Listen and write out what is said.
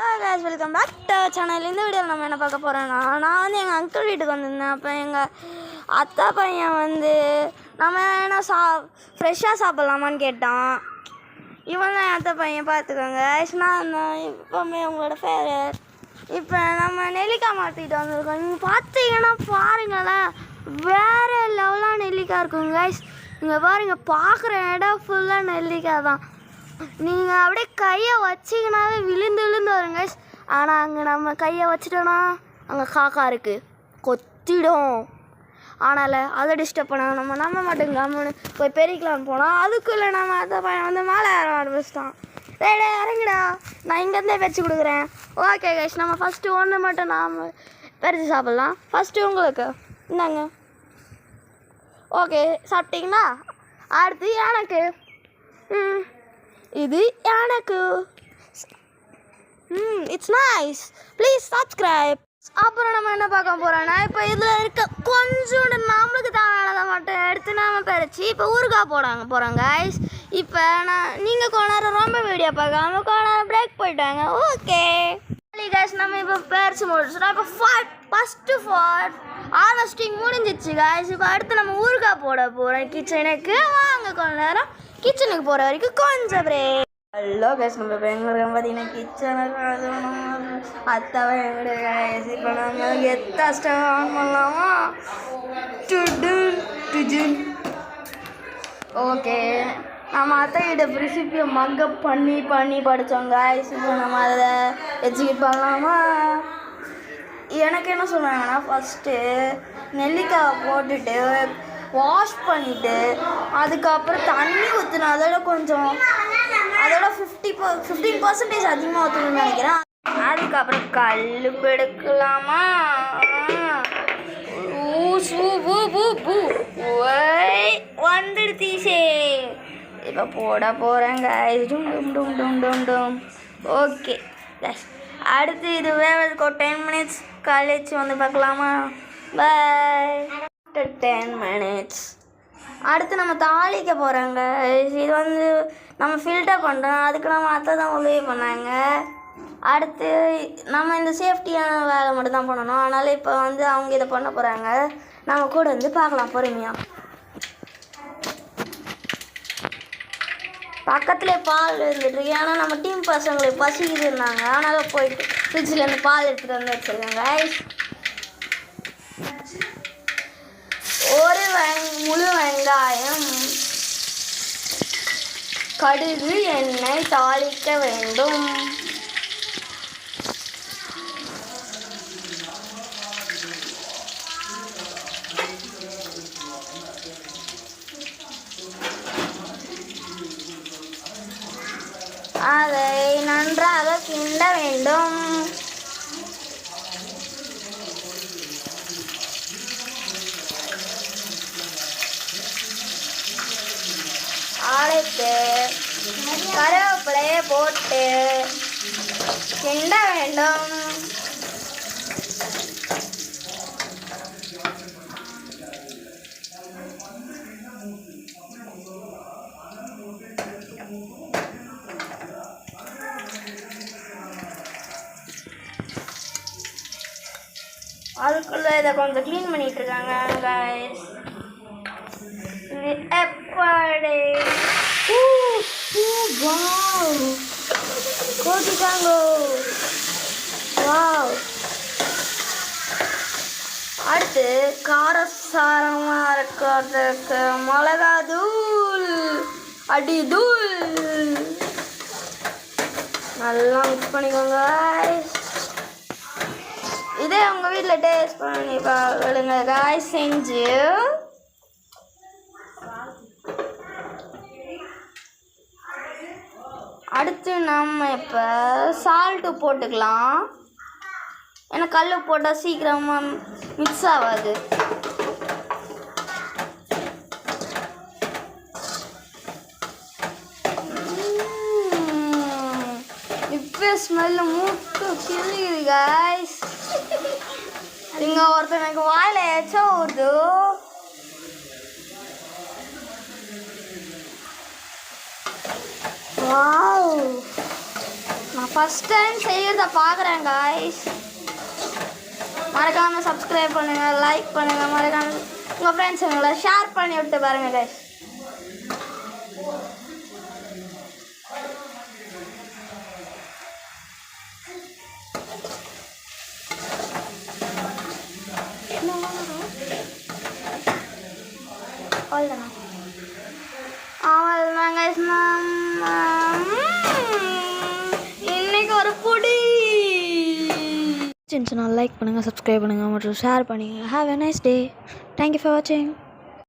guys, welcome back to our channel. இந்த வீடியோவில் நம்ம என்ன பார்க்க போகிறோன்னா, நான் வந்து எங்கள் அங்கிள் வீட்டுக்கு வந்திருந்தேன். அப்போ எங்கள் அத்தா பையன் வந்து நம்ம என்ன ஃப்ரெஷ்ஷாக சாப்பிட்லாமான்னு கேட்டான். இவன் தான் என் அத்தை பையன், பார்த்துக்கோங்க. நான் இப்போவுமே உங்களோட ஃபேவரட். இப்போ நம்ம நெல்லிக்காய் மாற்றிட்டு வந்திருக்கோம். நீங்கள் பார்த்தீங்கன்னா பாருங்களேன், வேறு லெவலாக நெல்லிக்காய் இருக்குங்க கைஸ். இங்கே பாருங்கள், பார்க்குற இடம் ஃபுல்லாக நெல்லிக்காய் தான். நீங்கள் அப்படியே கையை வச்சிங்கனாவே விழுந்து வரும் கைஸ். ஆனால் அங்கே நம்ம கையை வச்சிட்டோன்னா அங்கே காக்கா இருக்குது, கொத்திடும். ஆனால் அதை டிஸ்டர்ப் பண்ண நம்ம மட்டும் கம்முன்னு போய் பெருக்கலான்னு போனோம். அதுக்குள்ளே நம்ம அந்த பையன் வந்து மேலே ஏற ஆரம்பிச்சிட்டான். டேய் இறங்கிடா, நான் இங்கேருந்தே பறித்து கொடுக்குறேன். ஓகே கைஸ், நம்ம ஃபஸ்ட்டு ஒன்று மட்டும் நாம் பறித்து சாப்பிட்லாம். ஃபஸ்ட்டு உங்களுக்கு இந்தாங்க. ஓகே, சாப்பிட்டீங்களா? அடுத்து எனக்கு. இது எனக்கு. It's nice. Please subscribe. அப்புறம் நம்ம என்ன பார்க்க போகிறோன்னா, இப்போ இதில் இருக்க கொஞ்சோண்டு நம்மளுக்கு தேவையானதை மட்டும் எடுத்து நாம் பறித்து இப்போ ஊறுகாய் போகிறோம் கைஸ். இப்போ நீங்கள் கொஞ்ச நேரம் ரொம்ப வீடியோ பார்க்காம கொஞ்ச நேரம் பிரேக் போயிட்டாங்க. ஓகே கைஸ், நம்ம இப்போ பறித்து முடிச்சிட்டோம். இப்போ ஃபஸ்ட்டு ஹார்வெஸ்டிங் முடிஞ்சிச்சு கைஸ். இப்போ அடுத்து நம்ம ஊறுகாய் போட போகிறோம் கிச்சனுக்கு. வாங்க கொஞ்ச நேரம் கிச்சனுக்கு போகிற வரைக்கும் கொஞ்சம் பிரேக். ஹலோ கைஸ், நம்ம இப்போ எங்கே இருக்கோம் பார்த்தீங்கன்னா கிச்சனுக்கு. அத்தாவை எங்கே கைஸ். இப்போ நம்ம எத்தா ஸ்டவ் ஆன் பண்ணலாமா? ஓகே, நம்ம அத்தைக்கிட்ட ரெசிபியை மக்கப் பண்ணி படித்தோம் கைஸ். இப்போ நம்ம அதை எக்ஸிக்யூட் பண்ணலாமா? எனக்கு என்ன சொல்கிறாங்கன்னா, ஃபஸ்ட்டு நெல்லிக்காயை போட்டுட்டு வாஷ் பண்ணிவிட்டு அதுக்கப்புறம் தண்ணி ஊற்றினா அதோட கொஞ்சம் 15% அதிகமாக ஊற்றணும்னு நினைக்கிறேன். அதுக்கப்புறம் கல் எடுக்கலாமா? வந்துடுத்தீசே. இப்போ போட போகிறேங்க. டும். ஓகே, அடுத்து இது வேறதுக்கு ஒரு 10 minutes கழிச்சு வந்து பார்க்கலாமா? பாய். 10 minutes. அடுத்து நம்ம தாளிக்க போகிறோங்க. இது வந்து நம்ம ஃபில்டர் பண்ணுறோம். அதுக்கு நம்ம அத்தை தான் உதவி பண்ணாங்க. அடுத்து நம்ம இந்த சேஃப்டியான வேலை மட்டும் தான் பண்ணணும். அதனால் இப்போ வந்து அவங்க இதை பண்ண போகிறாங்க. நம்ம கூட வந்து பார்க்கலாம் பொறுமையாக. பக்கத்துலேயே பால் இருந்துட்டுருக்கு. ஏன்னா நம்ம டீம் பசங்களுக்கு பசிக்குது இருந்தாங்க. அதனால் போயிட்டு ஃப்ரிட்ஜிலேருந்து பால் எடுத்துகிட்டு வந்து வச்சுருக்காங்க. ஒரு முழு வெங்காயம், கடுகு, எண்ணெய் தாளிக்க வேண்டும். அதை நன்றாக கிண்ட வேண்டும். அழைத்து கருவேப்பிலையை போட்டு கிண்ட வேண்டும். அதுக்குள்ளே இதை கொஞ்சம் க்ளீன் பண்ணிட்டு இருக்காங்க கைஸ். இது எப்படி கோதிக்காங்க. வாவ். அடுத்து காரசாரமாக இருக்கிறதுக்கு மிளகா தூள், அடி தூள் நல்லா மிக்ஸ் பண்ணிக்கோங்க. இதே உங்கள் வீட்டில் டேஸ்ட் பண்ணி விடுங்க காய் செஞ்சு. அடுத்து நம்ம இப்போ சால்ட்டு போட்டுக்கலாம். ஏன்னா கல் போட்டால் சீக்கிரமாக மிக்ஸ் ஆகாது. இப்போ ஸ்மெல்லு மூட்டு கிழிக்குது கைஸ். இங்கே ஒருத்தர் எனக்கு வாயில் ஏச்சா வருது. வாவ், நான் ஃபஸ்ட் டைம் செய்கிறத பார்க்குறேன் காய்ஸ். மறக்காமல் சப்ஸ்கிரைப் பண்ணுங்கள், லைக் பண்ணுங்கள், மறக்காமல் உங்கள் ஃப்ரெண்ட்ஸுங்களை ஷேர் பண்ணி விட்டு பாருங்கள் காய்ஸ். இன்னைக்கு ஒரு புடி லைக் பண்ணுங்கள், சப்ஸ்கிரைப் பண்ணுங்கள் மற்றும் ஷேர் பண்ணுங்கள். Have a nice day. Thank you for வாட்சிங்.